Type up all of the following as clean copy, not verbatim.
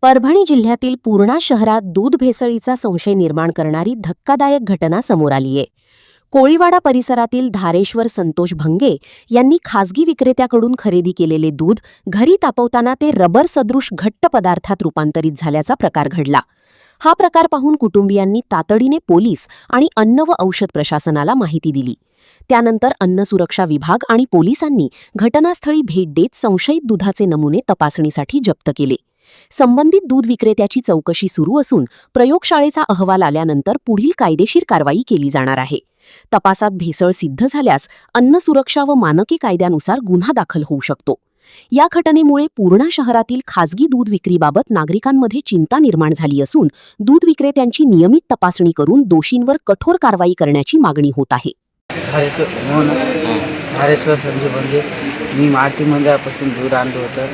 परभणी जिल्ह्यातील पूर्णा शहरात दूध भेसळीचा संशय निर्माण करणारी धक्कादायक घटना समोर आलीय। कोळीवाडा परिसरातील धारेश्वर संतोष भंगे यांनी खासगी विक्रेत्याकडून खरेदी केलेले दूध घरी तापवताना ते रबर सदृश घट्ट पदार्थात रूपांतरित झाल्याचा प्रकार घडला। हा प्रकार पाहून कुटुंबियांनी तातडीने पोलीस आणि अन्न व औषध प्रशासनाला माहिती दिली। त्यानंतर अन्न सुरक्षा विभाग आणि पोलिसांनी घटनास्थळी भेट देत संशयित दुधाचे नमुने तपासणीसाठी जप्त केले। संबंधित दूध विक्रेत्याची चौकशी सुरू असून प्रयोगशाळेचा अहवाल आल्यानंतर पुढील कायदेशीर कारवाई केली जाणार आहे। तपासात भेसळ सिद्ध झाल्यास अन्न सुरक्षा व मानके कायद्यानुसार गुन्हा दाखल होऊ शकतो। या घटनेमुळे पूर्णा शहरातील खासगी दूध विक्रीबाबत नागरिकांमध्ये चिंता निर्माण झाली असून दूध विक्रेत्यांची नियमित तपासणी करून दोषींवर कठोर कारवाई करण्याची मागणी होत आहे। धारेश्वर संजय भंगे, मी मार्टी मंदिरापासून दूध आणलं होतं।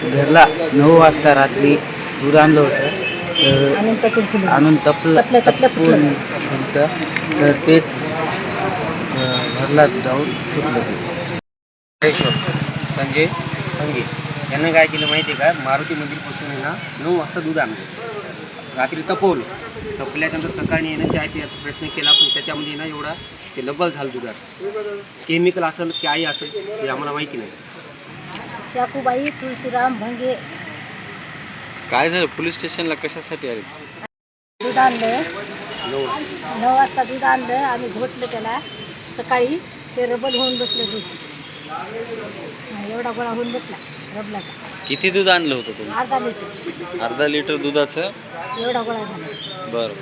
घरला 9 वाजता रात्री दूध आणलं होतं आणून तपलं तर तेच घरला जाऊन फुटलं। धारेश्वर संजय भंगे यांना काय केलं माहिती आहे का, मारुती मंदिरपासून आहे ना 9 वाजता दूध आणलं, रात्री तपल्यानंतर सकाळी येणं चाय पिण्याचा प्रयत्न केला, पण त्याच्यामध्ये ना एवढा ते लबल झालं दुधाचं। केमिकल असेल काय असेल हे आम्हाला माहिती नाही। शाकूबाई तुळशीराम भंगे। काय झालं? पोलीस स्टेशनला कशासाठी आले? दूध आणलं 9 वाजता दूध आणलं, आम्ही घोटलं त्याला। सकाळी ते रबल होऊन बसलं दूध, एवढा गोळा होऊन बसला रबलाचा। किती दूध आणलं होतं तुम्ही? अर्धा लिटर अर्धा लिटर दुधाचं एवढा गोळा झाला। बरं।